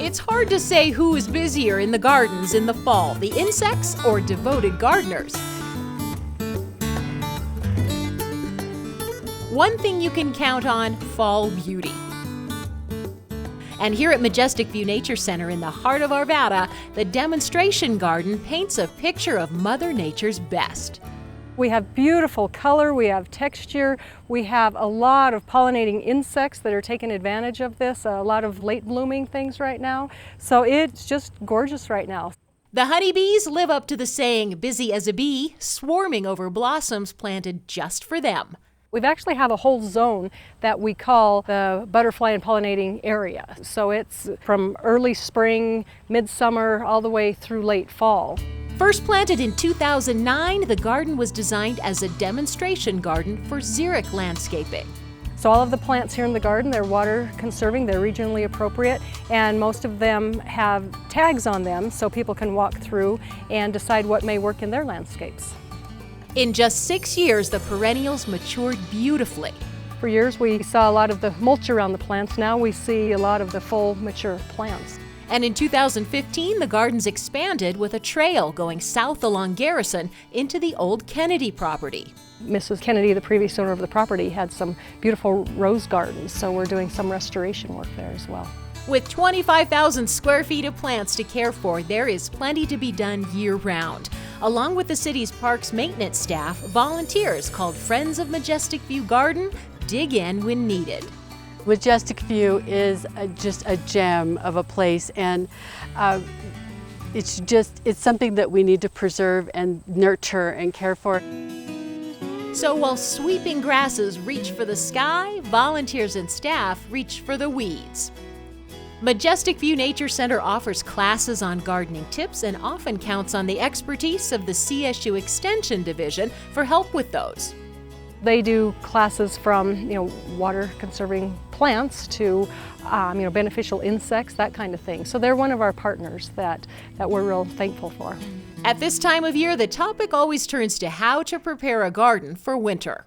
It's hard to say who is busier in the gardens in the fall, the insects or devoted gardeners. One thing you can count on: fall beauty. And here at Majestic View Nature Center in the heart of Arvada, the demonstration garden paints a picture of Mother Nature's best. We have beautiful color, we have texture, we have a lot of pollinating insects that are taking advantage of this, a lot of late blooming things right now. So it's just gorgeous right now. The honeybees live up to the saying, busy as a bee, swarming over blossoms planted just for them. We actually have a whole zone that we call the butterfly and pollinating area. So it's from early spring, midsummer, all the way through late fall. First planted in 2009, the garden was designed as a demonstration garden for xeric landscaping. So all of the plants here in the garden, they're water conserving, they're regionally appropriate, and most of them have tags on them so people can walk through and decide what may work in their landscapes. In just 6 years, the perennials matured beautifully. For years we saw a lot of the mulch around the plants. Now we see a lot of the full mature plants. And in 2015, the gardens expanded with a trail going south along Garrison into the old Kennedy property. Mrs. Kennedy, the previous owner of the property, had some beautiful rose gardens, so we're doing some restoration work there as well. With 25,000 square feet of plants to care for, there is plenty to be done year-round. Along with the city's parks maintenance staff, volunteers called Friends of Majestic View Garden dig in when needed. Majestic View is just a gem of a place, and it's something that we need to preserve and nurture and care for. So while sweeping grasses reach for the sky, volunteers and staff reach for the weeds. Majestic View Nature Center offers classes on gardening tips and often counts on the expertise of the CSU Extension Division for help with those. They do classes from water conserving plants to beneficial insects, that kind of thing. So they're one of our partners that we're real thankful for. At this time of year, the topic always turns to how to prepare a garden for winter.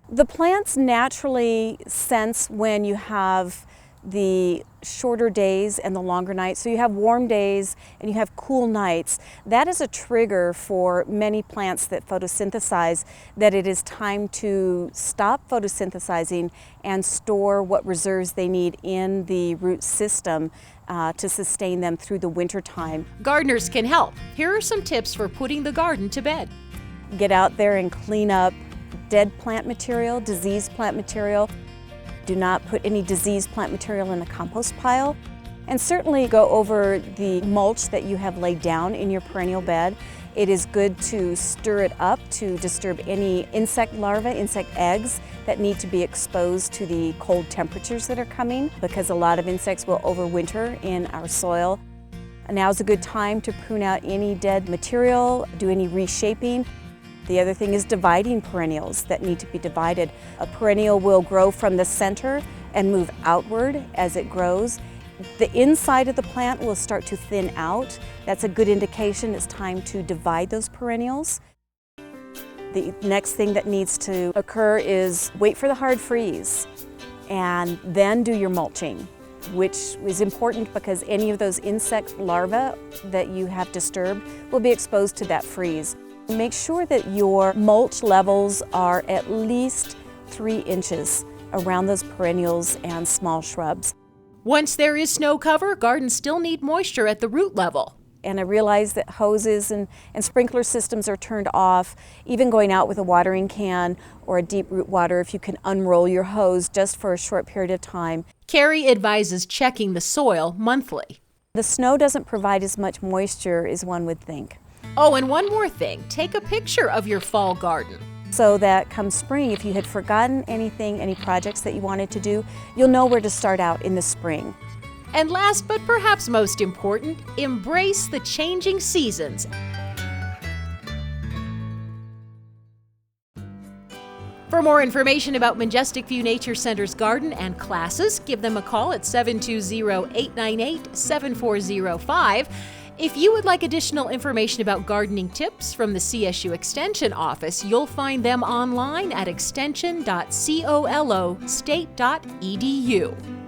The plants naturally sense when you have the shorter days and the longer nights. So you have warm days and you have cool nights. That is a trigger for many plants that photosynthesize that it is time to stop photosynthesizing and store what reserves they need in the root system to sustain them through the winter time. Gardeners can help. Here are some tips for putting the garden to bed. Get out there and clean up dead plant material, diseased plant material. Do not put any diseased plant material in a compost pile. And certainly go over the mulch that you have laid down in your perennial bed. It is good to stir it up to disturb any insect larvae, insect eggs that need to be exposed to the cold temperatures that are coming, because a lot of insects will overwinter in our soil. Now is a good time to prune out any dead material, do any reshaping. The other thing is dividing perennials that need to be divided. A perennial will grow from the center and move outward as it grows. The inside of the plant will start to thin out. That's a good indication it's time to divide those perennials. The next thing that needs to occur is wait for the hard freeze and then do your mulching, which is important because any of those insect larvae that you have disturbed will be exposed to that freeze. Make sure that your mulch levels are at least 3 inches around those perennials and small shrubs. Once there is snow cover, gardens still need moisture at the root level. And I realize that hoses and sprinkler systems are turned off. Even going out with a watering can or a deep root water, if you can unroll your hose just for a short period of time. Carrie advises checking the soil monthly. The snow doesn't provide as much moisture as one would think. Oh, and one more thing, take a picture of your fall garden. So that come spring, if you had forgotten anything, any projects that you wanted to do, you'll know where to start out in the spring. And last but perhaps most important, embrace the changing seasons. For more information about Majestic View Nature Center's garden and classes, give them a call at 720-898-7405. If you would like additional information about gardening tips from the CSU Extension Office, you'll find them online at extension.colostate.edu.